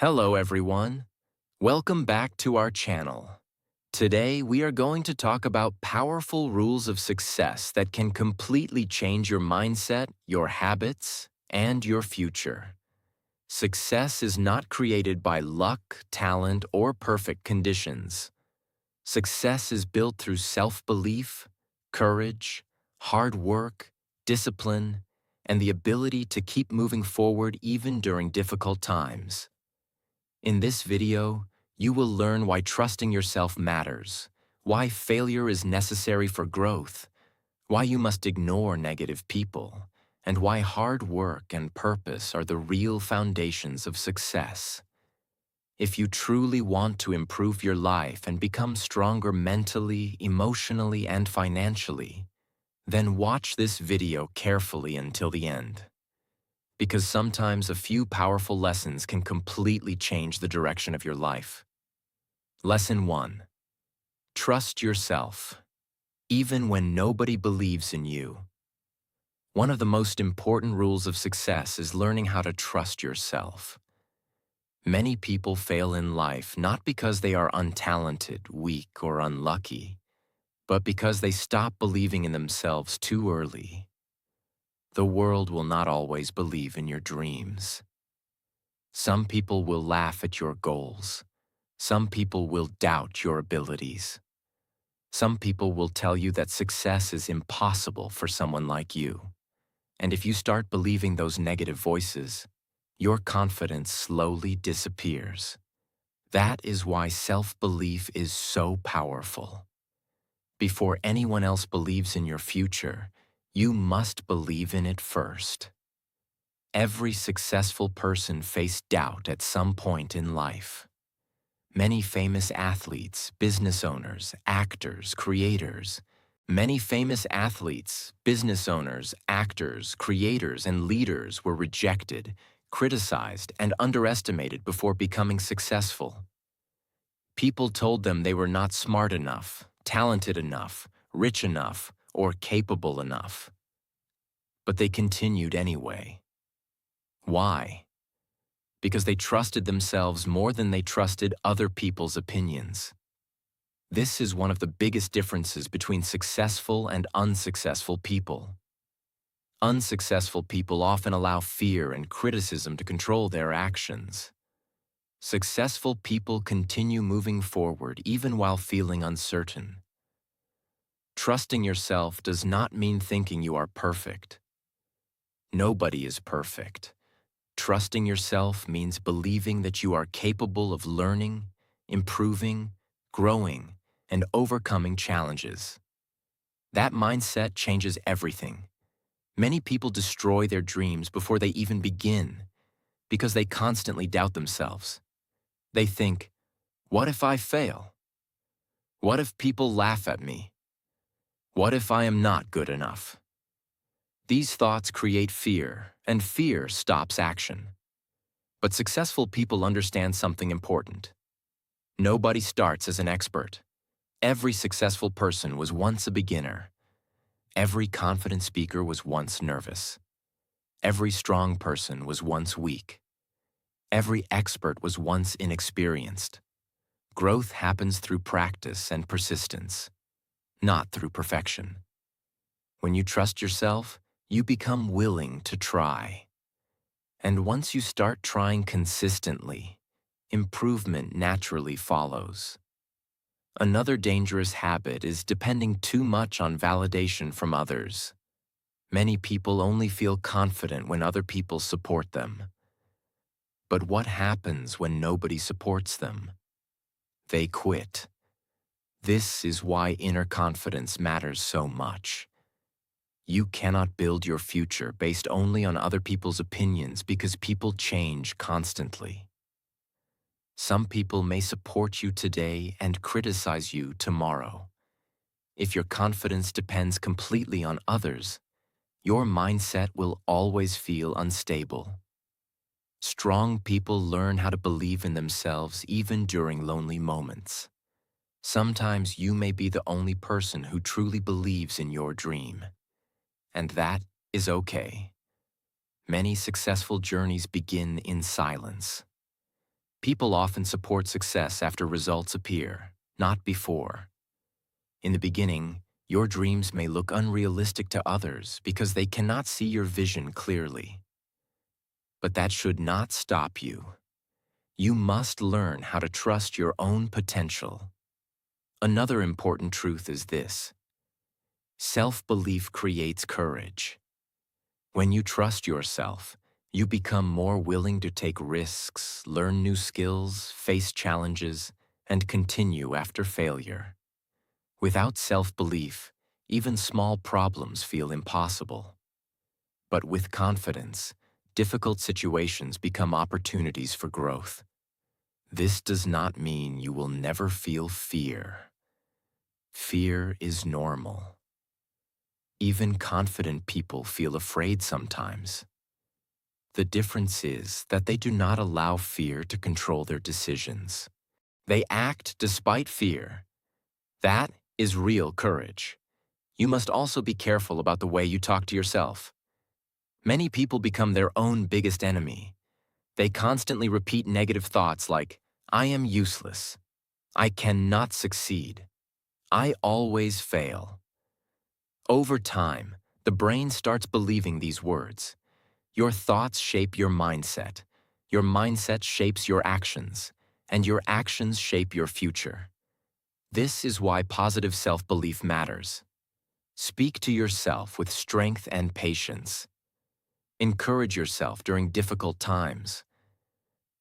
Hello everyone. Welcome back to our channel. Today we are going to talk about powerful rules of success that can completely change your mindset, your habits, and your future. Success is not created by luck, talent, or perfect conditions. Success is built through self-belief, courage, hard work, discipline, and the ability to keep moving forward even during difficult times. In this video, you will learn why trusting yourself matters, why failure is necessary for growth, why you must ignore negative people, and why hard work and purpose are the real foundations of success. If you truly want to improve your life and become stronger mentally, emotionally, and financially, then watch this video carefully until the end. Because sometimes a few powerful lessons can completely change the direction of your life. Lesson 1. Trust yourself, even when nobody believes in you. One of the most important rules of success is learning how to trust yourself. Many people fail in life not because they are untalented, weak, or unlucky, but because they stop believing in themselves too early. The world will not always believe in your dreams. Some people will laugh at your goals. Some people will doubt your abilities. Some people will tell you that success is impossible for someone like you. And if you start believing those negative voices, your confidence slowly disappears. That is why self-belief is so powerful. Before anyone else believes in your future, you must believe in it first. Every successful person faced doubt at some point in life. Many famous athletes, business owners, actors, creators. Many famous athletes, business owners, actors, creators, and leaders were rejected, criticized, and underestimated before becoming successful. People told them they were not smart enough, talented enough, rich enough, or capable enough. But they continued anyway. Why? Because they trusted themselves more than they trusted other people's opinions. This is one of the biggest differences between successful and unsuccessful people. Unsuccessful people often allow fear and criticism to control their actions. Successful people continue moving forward even while feeling uncertain. Trusting yourself does not mean thinking you are perfect. Nobody is perfect. Trusting yourself means believing that you are capable of learning, improving, growing, and overcoming challenges. That mindset changes everything. Many people destroy their dreams before they even begin because they constantly doubt themselves. They think, what if I fail? What if people laugh at me? What if I am not good enough? These thoughts create fear, and fear stops action. But successful people understand something important. Nobody starts as an expert. Every successful person was once a beginner. Every confident speaker was once nervous. Every strong person was once weak. Every expert was once inexperienced. Growth happens through practice and persistence, not through perfection. When you trust yourself, you become willing to try. And once you start trying consistently, improvement naturally follows. Another dangerous habit is depending too much on validation from others. Many people only feel confident when other people support them. But what happens when nobody supports them? They quit. This is why inner confidence matters so much. You cannot build your future based only on other people's opinions because people change constantly. Some people may support you today and criticize you tomorrow. If your confidence depends completely on others, your mindset will always feel unstable. Strong people learn how to believe in themselves even during lonely moments. Sometimes you may be the only person who truly believes in your dream. And that is okay. Many successful journeys begin in silence. People often support success after results appear, not before. In the beginning, your dreams may look unrealistic to others because they cannot see your vision clearly. But that should not stop you. You must learn how to trust your own potential. Another important truth is this: self-belief creates courage. When you trust yourself, you become more willing to take risks, learn new skills, face challenges, and continue after failure. Without self-belief, even small problems feel impossible. But with confidence, difficult situations become opportunities for growth. This does not mean you will never feel fear. Fear is normal. Even confident people feel afraid sometimes. The difference is that they do not allow fear to control their decisions. They act despite fear. That is real courage. You must also be careful about the way you talk to yourself. Many people become their own biggest enemy. They constantly repeat negative thoughts like, "I am useless. I cannot succeed. I always fail." Over time, the brain starts believing these words. Your thoughts shape your mindset shapes your actions, and your actions shape your future. This is why positive self-belief matters. Speak to yourself with strength and patience. Encourage yourself during difficult times.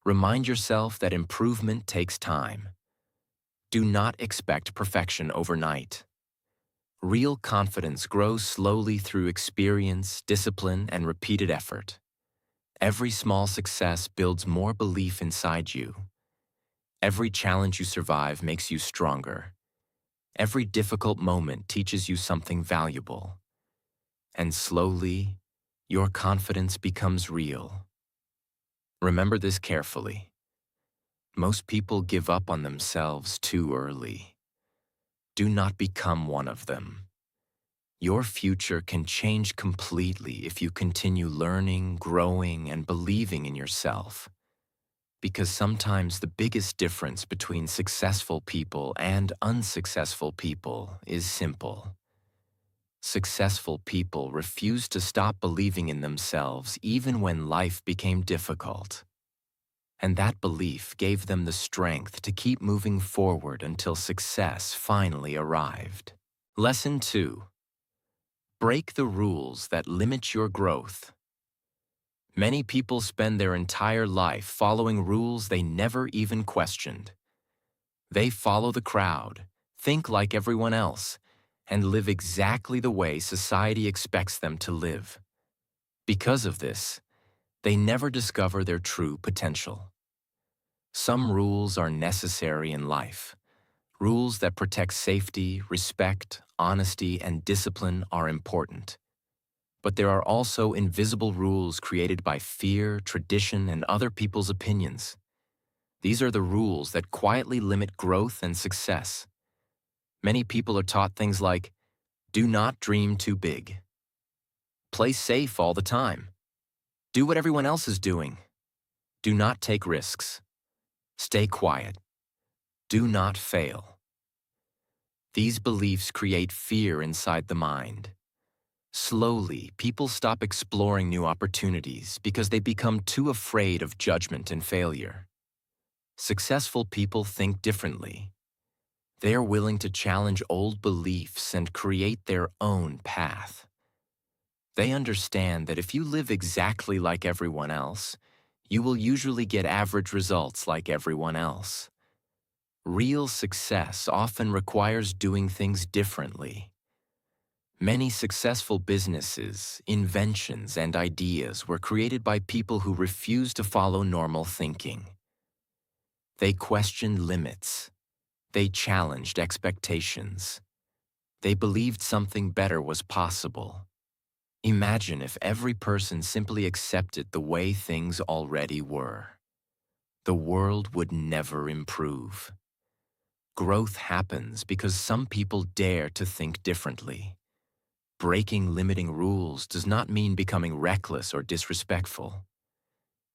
Remind yourself that improvement takes time. Do not expect perfection overnight. Real confidence grows slowly through experience, discipline, and repeated effort. Every small success builds more belief inside you. Every challenge you survive makes you stronger. Every difficult moment teaches you something valuable. And slowly, your confidence becomes real. Remember this carefully. Most people give up on themselves too early. Do not become one of them. Your future can change completely if you continue learning, growing, and believing in yourself. Because sometimes the biggest difference between successful people and unsuccessful people is simple. Successful people refused to stop believing in themselves even when life became difficult. And that belief gave them the strength to keep moving forward until success finally arrived. Lesson 2. Break the rules that limit your growth. Many people spend their entire life following rules they never even questioned. They follow the crowd, think like everyone else, and live exactly the way society expects them to live. Because of this, they never discover their true potential. Some rules are necessary in life. Rules that protect safety, respect, honesty, and discipline are important. But there are also invisible rules created by fear, tradition, and other people's opinions. These are the rules that quietly limit growth and success. Many people are taught things like, do not dream too big. Play safe all the time. Do what everyone else is doing. Do not take risks. Stay quiet. Do not fail. These beliefs create fear inside the mind. Slowly, people stop exploring new opportunities because they become too afraid of judgment and failure. Successful people think differently. They are willing to challenge old beliefs and create their own path. They understand that if you live exactly like everyone else, you will usually get average results like everyone else. Real success often requires doing things differently. Many successful businesses, inventions, and ideas were created by people who refused to follow normal thinking. They questioned limits. They challenged expectations. They believed something better was possible. Imagine if every person simply accepted the way things already were. The world would never improve. Growth happens because some people dare to think differently. Breaking limiting rules does not mean becoming reckless or disrespectful.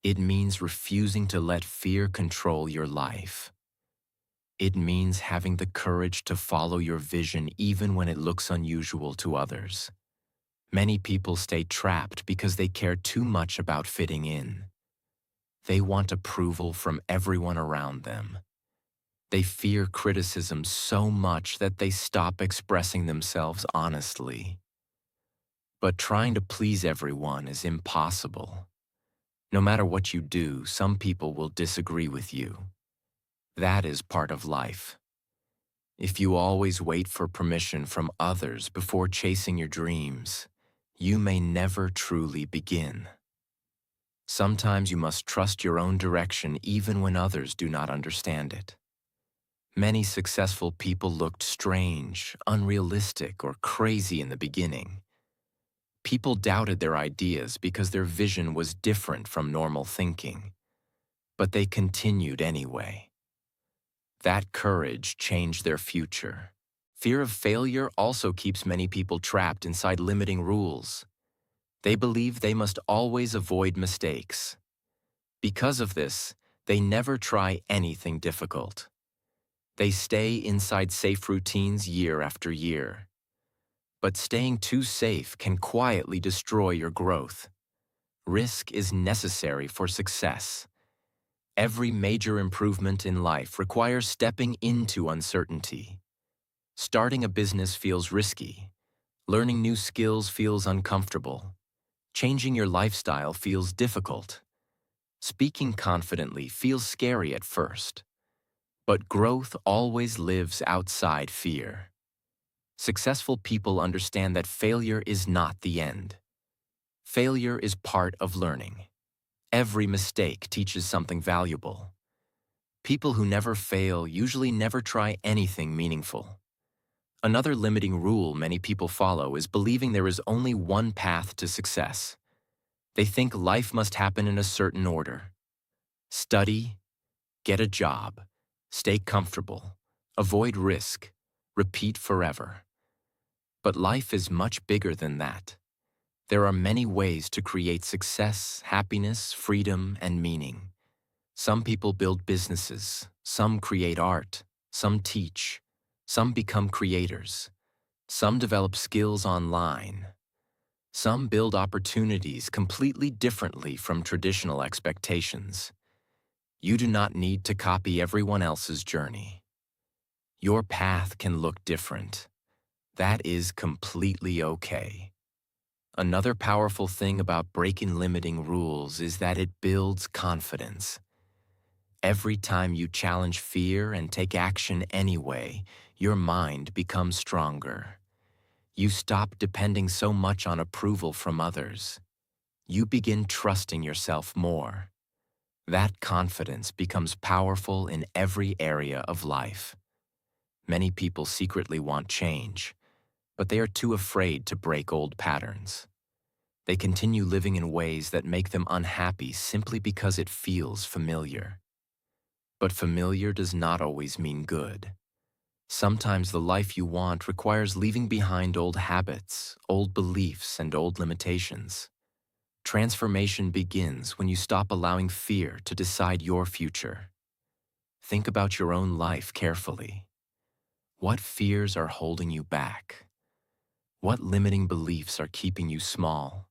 It means refusing to let fear control your life. It means having the courage to follow your vision even when it looks unusual to others. Many people stay trapped because they care too much about fitting in. They want approval from everyone around them. They fear criticism so much that they stop expressing themselves honestly. But trying to please everyone is impossible. No matter what you do, some people will disagree with you. That is part of life. If you always wait for permission from others before chasing your dreams, you may never truly begin. Sometimes you must trust your own direction even when others do not understand it. Many successful people looked strange, unrealistic, or crazy in the beginning. People doubted their ideas because their vision was different from normal thinking. But they continued anyway. That courage changed their future. Fear of failure also keeps many people trapped inside limiting rules. They believe they must always avoid mistakes. Because of this, they never try anything difficult. They stay inside safe routines year after year. But staying too safe can quietly destroy your growth. Risk is necessary for success. Every major improvement in life requires stepping into uncertainty. Starting a business feels risky. Learning new skills feels uncomfortable. Changing your lifestyle feels difficult. Speaking confidently feels scary at first. But growth always lives outside fear. Successful people understand that failure is not the end. Failure is part of learning. Every mistake teaches something valuable. People who never fail usually never try anything meaningful. Another limiting rule many people follow is believing there is only one path to success. They think life must happen in a certain order. Study, get a job, stay comfortable, avoid risk, repeat forever. But life is much bigger than that. There are many ways to create success, happiness, freedom, and meaning. Some people build businesses, some create art, some teach, some become creators, some develop skills online. Some build opportunities completely differently from traditional expectations. You do not need to copy everyone else's journey. Your path can look different. That is completely okay. Another powerful thing about breaking limiting rules is that it builds confidence. Every time you challenge fear and take action anyway, your mind becomes stronger. You stop depending so much on approval from others. You begin trusting yourself more. That confidence becomes powerful in every area of life. Many people secretly want change, but they are too afraid to break old patterns. They continue living in ways that make them unhappy simply because it feels familiar. But familiar does not always mean good. Sometimes the life you want requires leaving behind old habits, old beliefs, and old limitations. Transformation begins when you stop allowing fear to decide your future. Think about your own life carefully. What fears are holding you back? What limiting beliefs are keeping you small?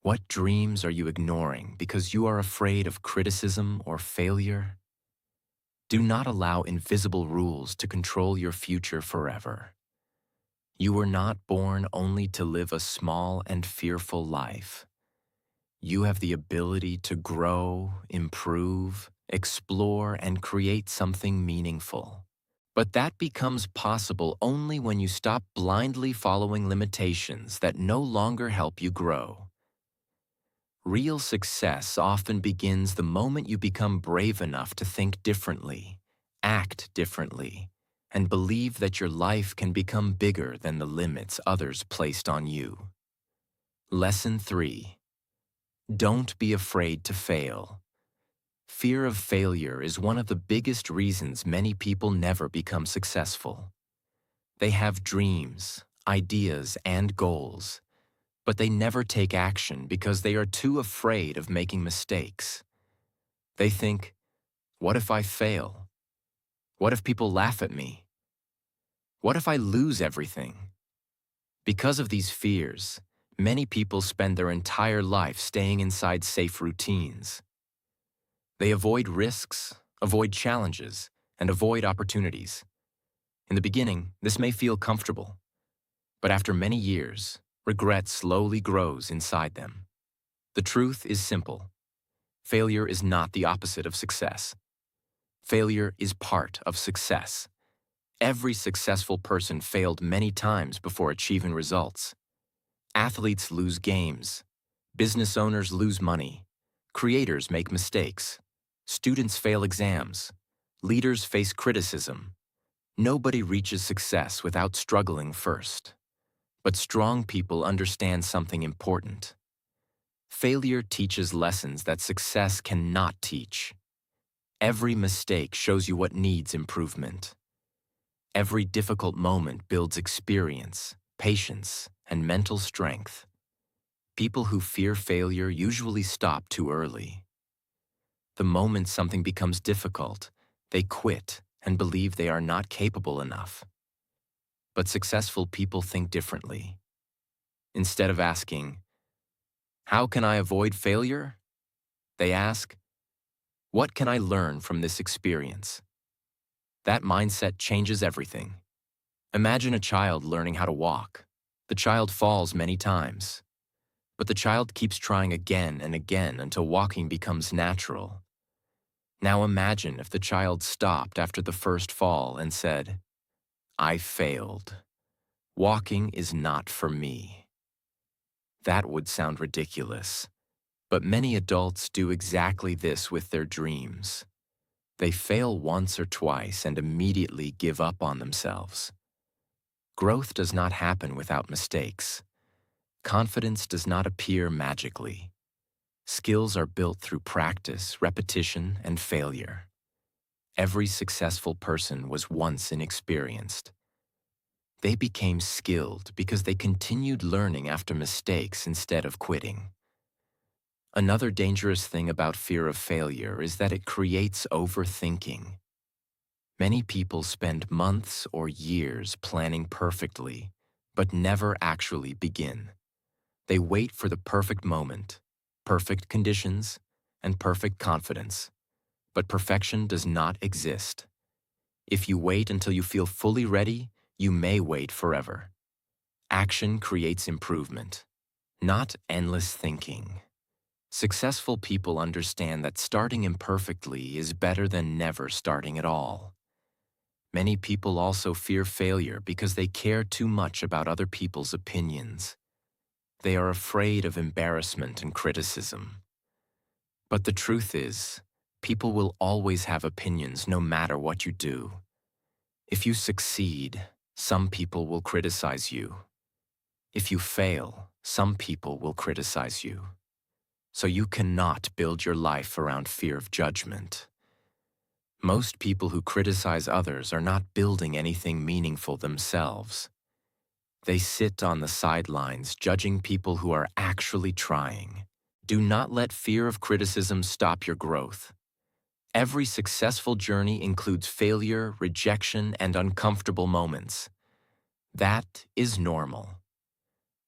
What dreams are you ignoring because you are afraid of criticism or failure? Do not allow invisible rules to control your future forever. You were not born only to live a small and fearful life. You have the ability to grow, improve, explore, and create something meaningful. But that becomes possible only when you stop blindly following limitations that no longer help you grow. Real success often begins the moment you become brave enough to think differently, act differently, and believe that your life can become bigger than the limits others placed on you. Lesson 3. Don't be afraid to fail. Fear of failure is one of the biggest reasons many people never become successful. They have dreams, ideas, and goals, But they never take action because they are too afraid of making mistakes. They think, what if I fail? What if people laugh at me? What if I lose everything? Because of these fears, many people spend their entire life staying inside safe routines. They avoid risks, avoid challenges, and avoid opportunities. In the beginning, this may feel comfortable, but after many years, regret slowly grows inside them. The truth is simple. Failure is not the opposite of success. Failure is part of success. Every successful person failed many times before achieving results. Athletes lose games. Business owners lose money. Creators make mistakes. Students fail exams. Leaders face criticism. Nobody reaches success without struggling first. But strong people understand something important. Failure teaches lessons that success cannot teach. Every mistake shows you what needs improvement. Every difficult moment builds experience, patience, and mental strength. People who fear failure usually stop too early. The moment something becomes difficult, they quit and believe they are not capable enough. But successful people think differently. Instead of asking, "How can I avoid failure?" they ask, "What can I learn from this experience?" That mindset changes everything. Imagine a child learning how to walk. The child falls many times, but the child keeps trying again and again until walking becomes natural. Now imagine if the child stopped after the first fall and said, "I failed. Walking is not for me." That would sound ridiculous, but many adults do exactly this with their dreams. They fail once or twice and immediately give up on themselves. Growth does not happen without mistakes. Confidence does not appear magically. Skills are built through practice, repetition, and failure. Every successful person was once inexperienced. They became skilled because they continued learning after mistakes instead of quitting. Another dangerous thing about fear of failure is that it creates overthinking. Many people spend months or years planning perfectly, but never actually begin. They wait for the perfect moment, perfect conditions, and perfect confidence. But perfection does not exist. If you wait until you feel fully ready, you may wait forever. Action creates improvement, not endless thinking. Successful people understand that starting imperfectly is better than never starting at all. Many people also fear failure because they care too much about other people's opinions. They are afraid of embarrassment and criticism. But the truth is, people will always have opinions no matter what you do. If you succeed, some people will criticize you. If you fail, some people will criticize you. So you cannot build your life around fear of judgment. Most people who criticize others are not building anything meaningful themselves. They sit on the sidelines judging people who are actually trying. Do not let fear of criticism stop your growth. Every successful journey includes failure, rejection, and uncomfortable moments. That is normal.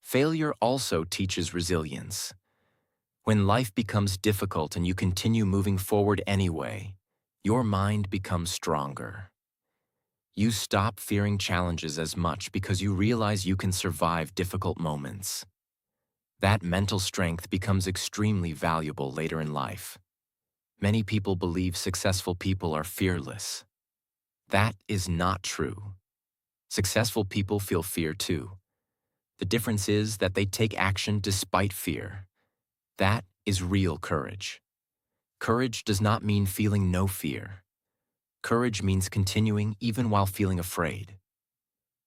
Failure also teaches resilience. When life becomes difficult and you continue moving forward anyway, your mind becomes stronger. You stop fearing challenges as much because you realize you can survive difficult moments. That mental strength becomes extremely valuable later in life. Many people believe successful people are fearless. That is not true. Successful people feel fear too. The difference is that they take action despite fear. That is real courage. Courage does not mean feeling no fear. Courage means continuing even while feeling afraid.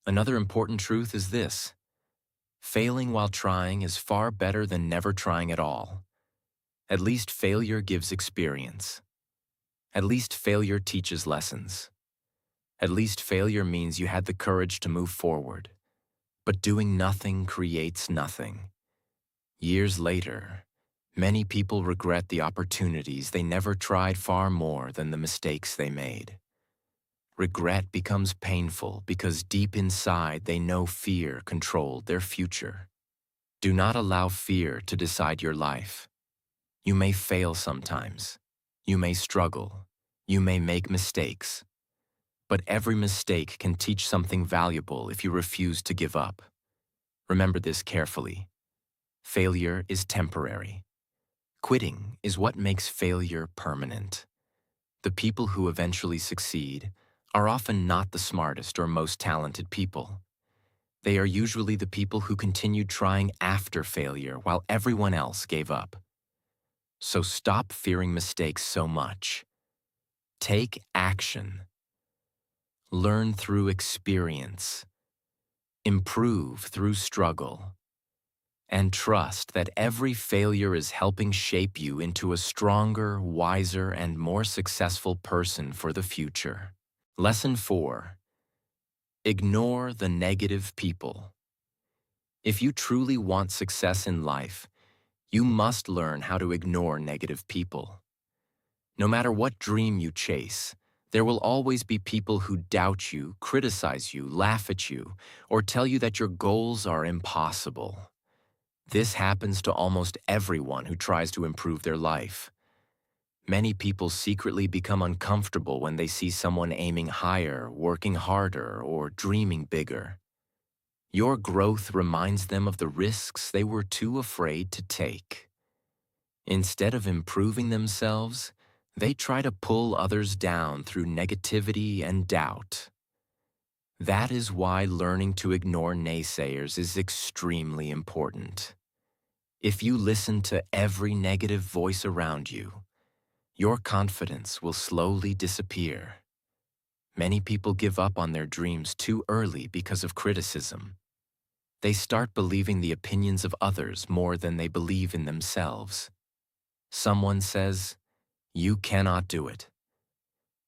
Another important truth is this: failing while trying is far better than never trying at all. At least failure gives experience. At least failure teaches lessons. At least failure means you had the courage to move forward. But doing nothing creates nothing. Years later, many people regret the opportunities they never tried far more than the mistakes they made. Regret becomes painful because deep inside they know fear controlled their future. Do not allow fear to decide your life. You may fail sometimes. You may struggle. You may make mistakes. But every mistake can teach something valuable if you refuse to give up. Remember this carefully. Failure is temporary. Quitting is what makes failure permanent. The people who eventually succeed are often not the smartest or most talented people. They are usually the people who continued trying after failure while everyone else gave up. So stop fearing mistakes so much. Take action. Learn through experience. Improve through struggle. And trust that every failure is helping shape you into a stronger, wiser, and more successful person for the future. Lesson 4. Ignore the negative people. If you truly want success in life, you must learn how to ignore negative people. No matter what dream you chase, there will always be people who doubt you, criticize you, laugh at you, or tell you that your goals are impossible. This happens to almost everyone who tries to improve their life. Many people secretly become uncomfortable when they see someone aiming higher, working harder, or dreaming bigger. Your growth reminds them of the risks they were too afraid to take. Instead of improving themselves, they try to pull others down through negativity and doubt. That is why learning to ignore naysayers is extremely important. If you listen to every negative voice around you, your confidence will slowly disappear. Many people give up on their dreams too early because of criticism. They start believing the opinions of others more than they believe in themselves. Someone says, "You cannot do it."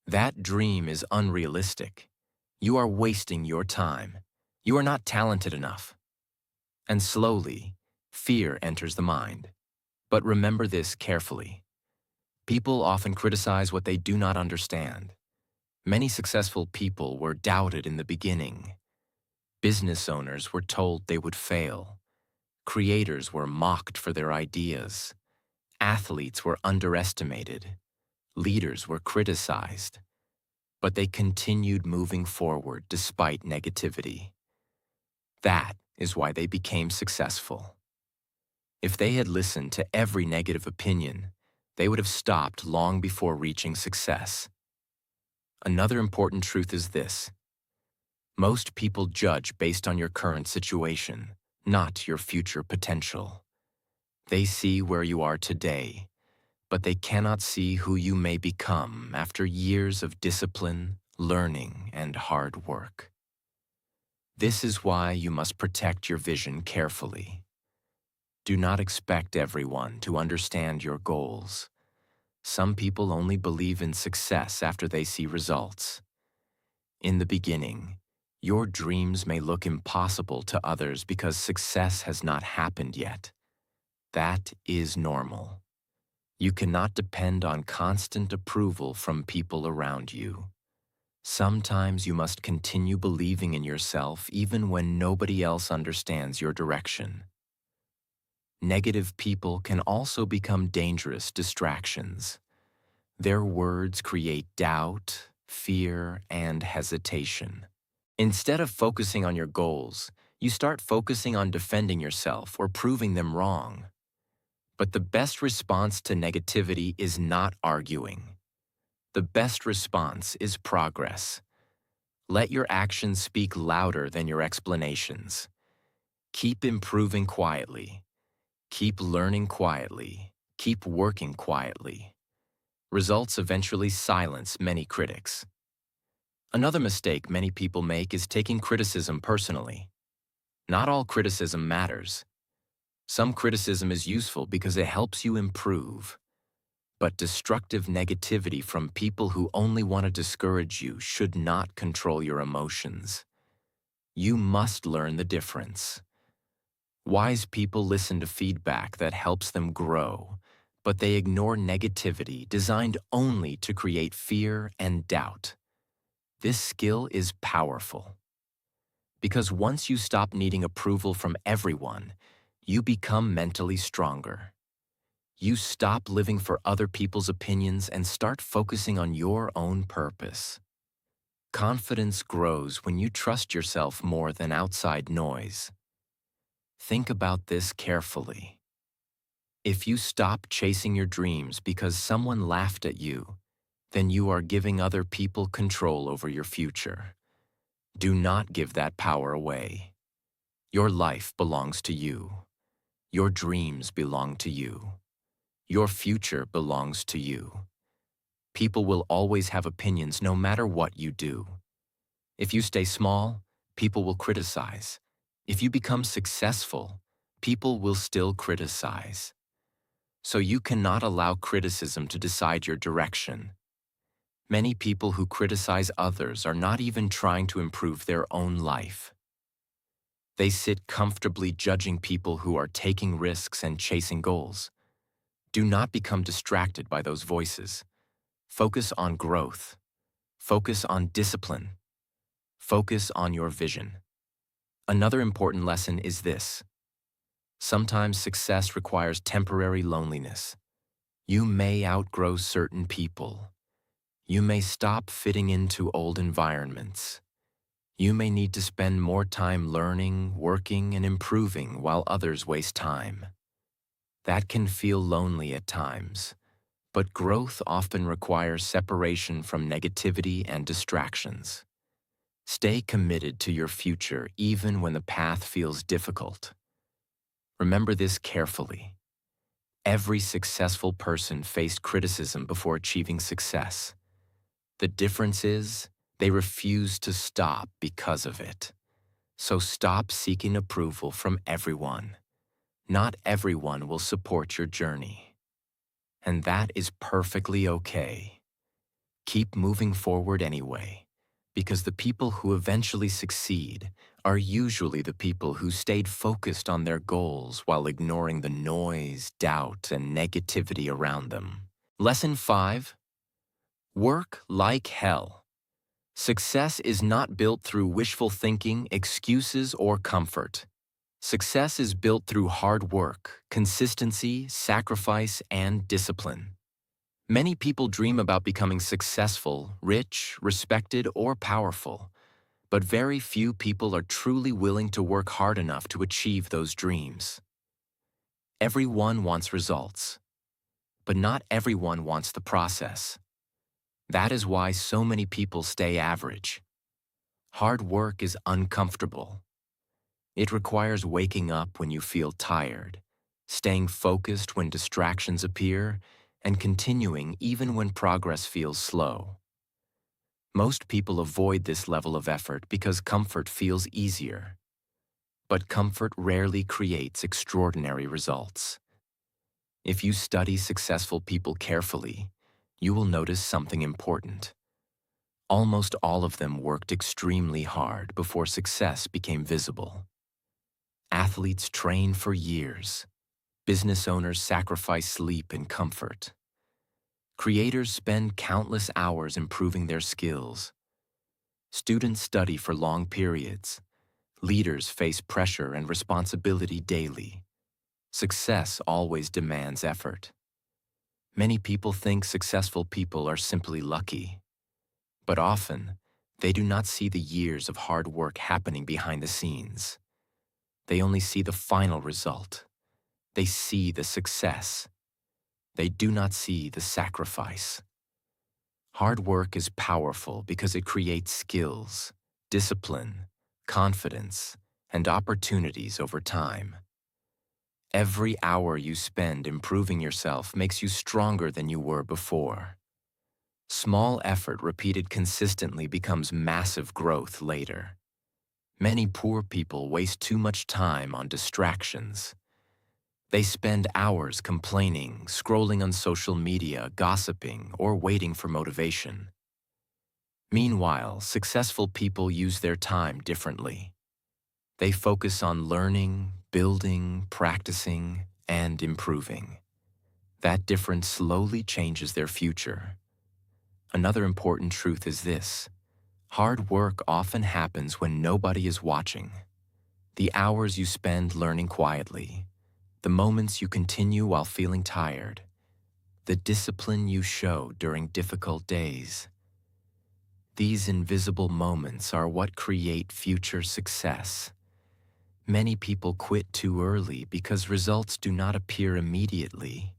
That dream is unrealistic. You are wasting your time. You are not talented enough. And slowly, fear enters the mind. But remember this carefully. People often criticize what they do not understand. Many successful people were doubted in the beginning. Business owners were told they would fail. Creators were mocked for their ideas. Athletes were underestimated. Leaders were criticized. But they continued moving forward despite negativity. That is why they became successful. If they had listened to every negative opinion, they would have stopped long before reaching success. Another important truth is this. Most people judge based on your current situation, not your future potential. They see where you are today, but they cannot see who you may become after years of discipline, learning, and hard work. This is why you must protect your vision carefully. Do not expect everyone to understand your goals. Some people only believe in success after they see results. In the beginning, your dreams may look impossible to others because success has not happened yet. That is normal. You cannot depend on constant approval from people around you. Sometimes you must continue believing in yourself even when nobody else understands your direction. Negative people can also become dangerous distractions. Their words create doubt, fear, and hesitation. Instead of focusing on your goals, you start focusing on defending yourself or proving them wrong. But the best response to negativity is not arguing. The best response is progress. Let your actions speak louder than your explanations. Keep improving quietly. Keep learning quietly. Keep working quietly. Results eventually silence many critics. Another mistake many people make is taking criticism personally. Not all criticism matters. Some criticism is useful because it helps you improve. But destructive negativity from people who only want to discourage you should not control your emotions. You must learn the difference. Wise people listen to feedback that helps them grow, but they ignore negativity designed only to create fear and doubt. This skill is powerful because once you stop needing approval from everyone, you become mentally stronger. You stop living for other people's opinions and start focusing on your own purpose. Confidence grows when you trust yourself more than outside noise. Think about this carefully. If you stop chasing your dreams because someone laughed at you, then you are giving other people control over your future. Do not give that power away. Your life belongs to you. Your dreams belong to you. Your future belongs to you. People will always have opinions no matter what you do. If you stay small, people will criticize. If you become successful, people will still criticize. So you cannot allow criticism to decide your direction. Many people who criticize others are not even trying to improve their own life. They sit comfortably judging people who are taking risks and chasing goals. Do not become distracted by those voices. Focus on growth. Focus on discipline. Focus on your vision. Another important lesson is this. Sometimes success requires temporary loneliness. You may outgrow certain people. You may stop fitting into old environments. You may need to spend more time learning, working, and improving while others waste time. That can feel lonely at times, but growth often requires separation from negativity and distractions. Stay committed to your future even when the path feels difficult. Remember this carefully. Every successful person faced criticism before achieving success. The difference is, they refuse to stop because of it. So stop seeking approval from everyone. Not everyone will support your journey. And that is perfectly okay. Keep moving forward anyway, because the people who eventually succeed are usually the people who stayed focused on their goals while ignoring the noise, doubt, and negativity around them. Lesson 5. Work like hell. Success is not built through wishful thinking, excuses, or comfort. Success is built through hard work, consistency, sacrifice, and discipline. Many people dream about becoming successful, rich, respected, or powerful, but very few people are truly willing to work hard enough to achieve those dreams. Everyone wants results, but not everyone wants the process. That is why so many people stay average. Hard work is uncomfortable. It requires waking up when you feel tired, staying focused when distractions appear, and continuing even when progress feels slow. Most people avoid this level of effort because comfort feels easier. But comfort rarely creates extraordinary results. If you study successful people carefully, you will notice something important. Almost all of them worked extremely hard before success became visible. Athletes train for years. Business owners sacrifice sleep and comfort. Creators spend countless hours improving their skills. Students study for long periods. Leaders face pressure and responsibility daily. Success always demands effort. Many people think successful people are simply lucky. But often, they do not see the years of hard work happening behind the scenes. They only see the final result. They see the success. They do not see the sacrifice. Hard work is powerful because it creates skills, discipline, confidence, and opportunities over time. Every hour you spend improving yourself makes you stronger than you were before. Small effort repeated consistently becomes massive growth later. Many poor people waste too much time on distractions. They spend hours complaining, scrolling on social media, gossiping, or waiting for motivation. Meanwhile, successful people use their time differently. They focus on learning, building, practicing, and improving. That difference slowly changes their future. Another important truth is this: hard work often happens when nobody is watching. The hours you spend learning quietly, the moments you continue while feeling tired, the discipline you show during difficult days. These invisible moments are what create future success. Many people quit too early because results do not appear immediately.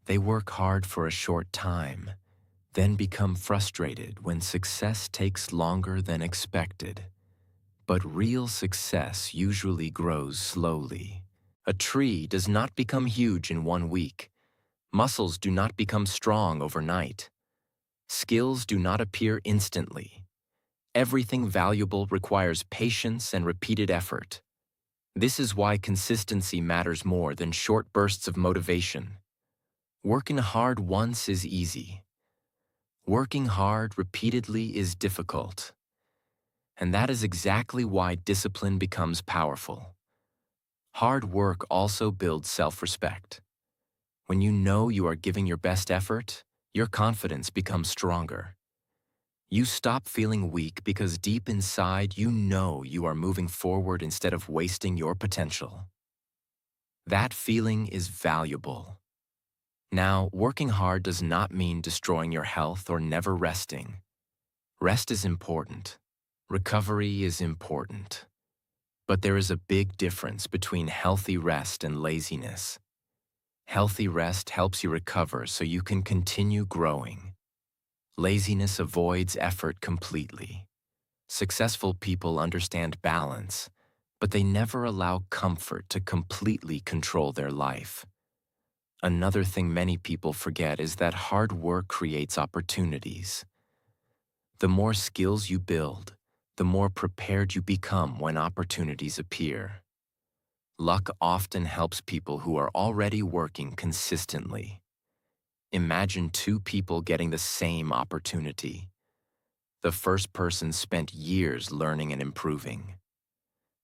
They work hard for a short time, then become frustrated when success takes longer than expected. But real success usually grows slowly. A tree does not become huge in 1 week. Muscles do not become strong overnight. Skills do not appear instantly. Everything valuable requires patience and repeated effort. This is why consistency matters more than short bursts of motivation. Working hard once is easy. Working hard repeatedly is difficult. And that is exactly why discipline becomes powerful. Hard work also builds self-respect. When you know you are giving your best effort, your confidence becomes stronger. You stop feeling weak because deep inside you know you are moving forward instead of wasting your potential. That feeling is valuable. Now, working hard does not mean destroying your health or never resting. Rest is important. Recovery is important. But there is a big difference between healthy rest and laziness. Healthy rest helps you recover so you can continue growing. Laziness avoids effort completely. Successful people understand balance, but they never allow comfort to completely control their life. Another thing many people forget is that hard work creates opportunities. The more skills you build, the more prepared you become when opportunities appear. Luck often helps people who are already working consistently. Imagine two people getting the same opportunity. The first person spent years learning and improving.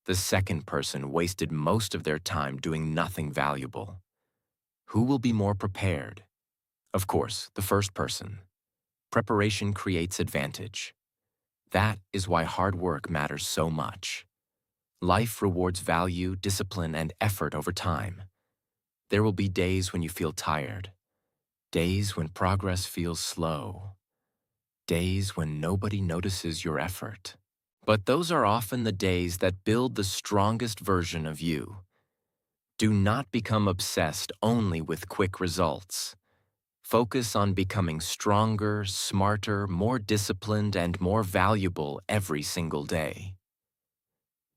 The second person wasted most of their time doing nothing valuable. Who will be more prepared? Of course, the first person. Preparation creates advantage. That is why hard work matters so much. Life rewards value, discipline, and effort over time. There will be days when you feel tired, days when progress feels slow, days when nobody notices your effort. But those are often the days that build the strongest version of you. Do not become obsessed only with quick results. Focus on becoming stronger, smarter, more disciplined, and more valuable every single day.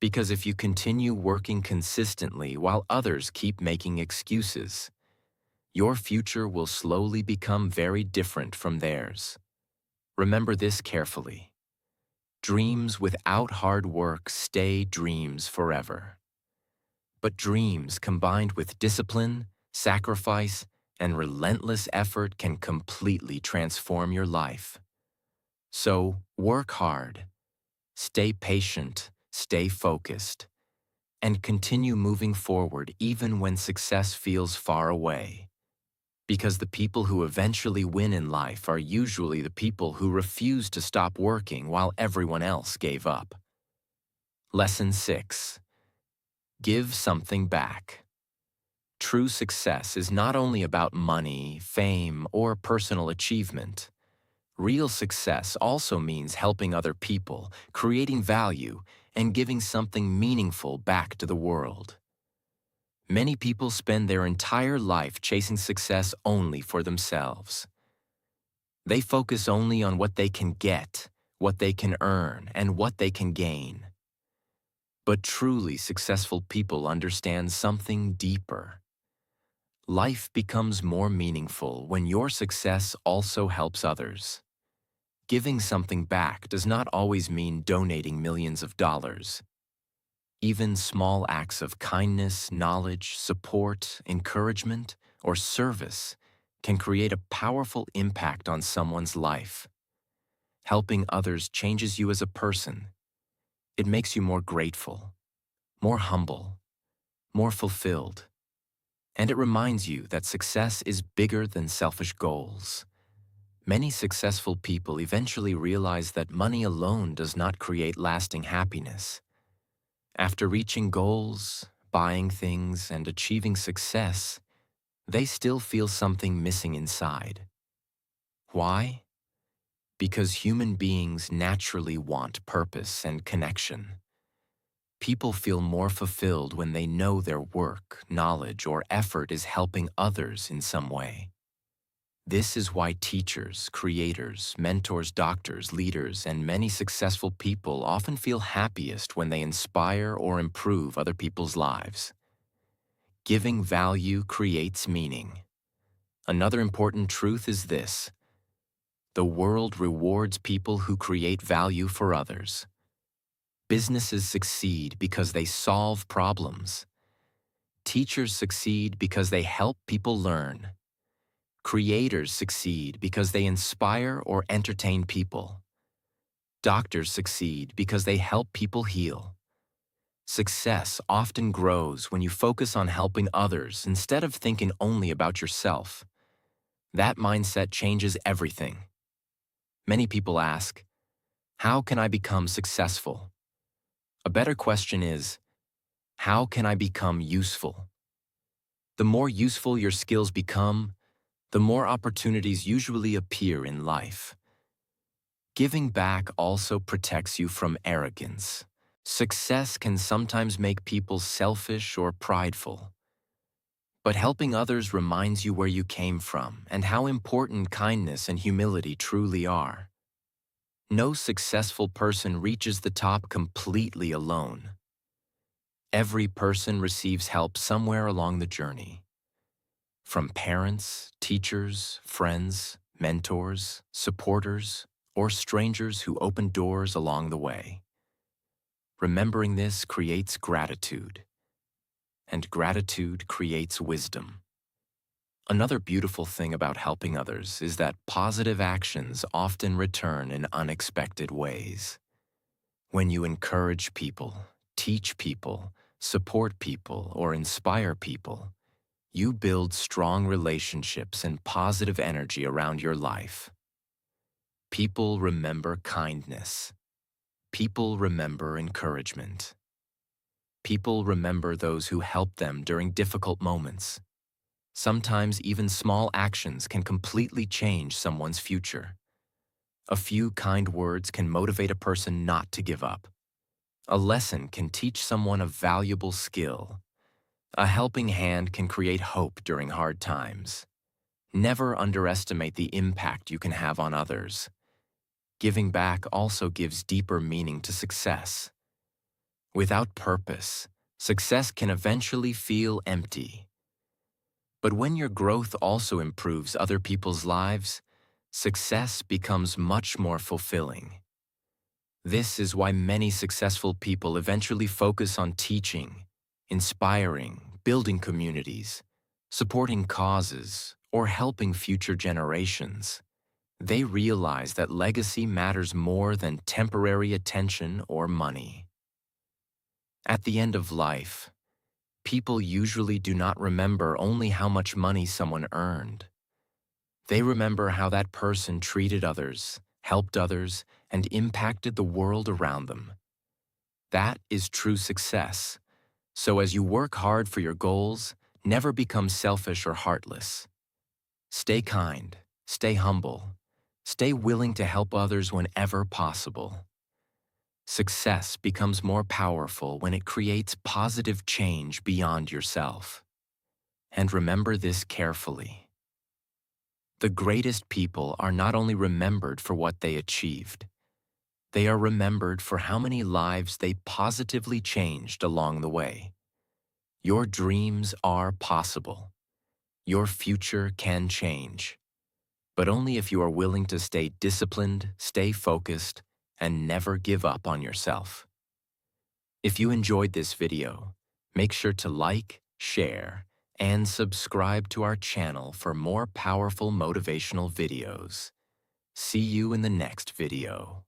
Because if you continue working consistently while others keep making excuses, your future will slowly become very different from theirs. Remember this carefully. Dreams without hard work stay dreams forever. But dreams combined with discipline, sacrifice, and relentless effort can completely transform your life. So, work hard, stay patient, stay focused, and continue moving forward even when success feels far away. Because the people who eventually win in life are usually the people who refuse to stop working while everyone else gave up. Lesson 6. Give something back. True success is not only about money, fame, or personal achievement. Real success also means helping other people, creating value, and giving something meaningful back to the world. Many people spend their entire life chasing success only for themselves. They focus only on what they can get, what they can earn, and what they can gain. But truly successful people understand something deeper. Life becomes more meaningful when your success also helps others. Giving something back does not always mean donating millions of dollars. Even small acts of kindness, knowledge, support, encouragement, or service can create a powerful impact on someone's life. Helping others changes you as a person. It makes you more grateful, more humble, more fulfilled. And it reminds you that success is bigger than selfish goals. Many successful people eventually realize that money alone does not create lasting happiness. After reaching goals, buying things, and achieving success, they still feel something missing inside. Why? Because human beings naturally want purpose and connection. People feel more fulfilled when they know their work, knowledge, or effort is helping others in some way. This is why teachers, creators, mentors, doctors, leaders, and many successful people often feel happiest when they inspire or improve other people's lives. Giving value creates meaning. Another important truth is this: the world rewards people who create value for others. Businesses succeed because they solve problems. Teachers succeed because they help people learn. Creators succeed because they inspire or entertain people. Doctors succeed because they help people heal. Success often grows when you focus on helping others instead of thinking only about yourself. That mindset changes everything. Many people ask, how can I become successful? A better question is, how can I become useful? The more useful your skills become, the more opportunities usually appear in life. Giving back also protects you from arrogance. Success can sometimes make people selfish or prideful. But helping others reminds you where you came from and how important kindness and humility truly are. No successful person reaches the top completely alone. Every person receives help somewhere along the journey. From parents, teachers, friends, mentors, supporters, or strangers who open doors along the way. Remembering this creates gratitude, and gratitude creates wisdom. Another beautiful thing about helping others is that positive actions often return in unexpected ways. When you encourage people, teach people, support people, or inspire people, you build strong relationships and positive energy around your life. People remember kindness. People remember encouragement. People remember those who helped them during difficult moments. Sometimes even small actions can completely change someone's future. A few kind words can motivate a person not to give up. A lesson can teach someone a valuable skill. A helping hand can create hope during hard times. Never underestimate the impact you can have on others. Giving back also gives deeper meaning to success. Without purpose, success can eventually feel empty. But when your growth also improves other people's lives, success becomes much more fulfilling. This is why many successful people eventually focus on teaching, inspiring, building communities, supporting causes, or helping future generations. They realize that legacy matters more than temporary attention or money. At the end of life, people usually do not remember only how much money someone earned. They remember how that person treated others, helped others, and impacted the world around them. That is true success. So as you work hard for your goals, never become selfish or heartless. Stay kind, stay humble, stay willing to help others whenever possible. Success becomes more powerful when it creates positive change beyond yourself. And remember this carefully. The greatest people are not only remembered for what they achieved, they are remembered for how many lives they positively changed along the way. Your dreams are possible. Your future can change, but only if you are willing to stay disciplined, stay focused, and never give up on yourself. If you enjoyed this video, make sure to like, share, and subscribe to our channel for more powerful motivational videos. See you in the next video.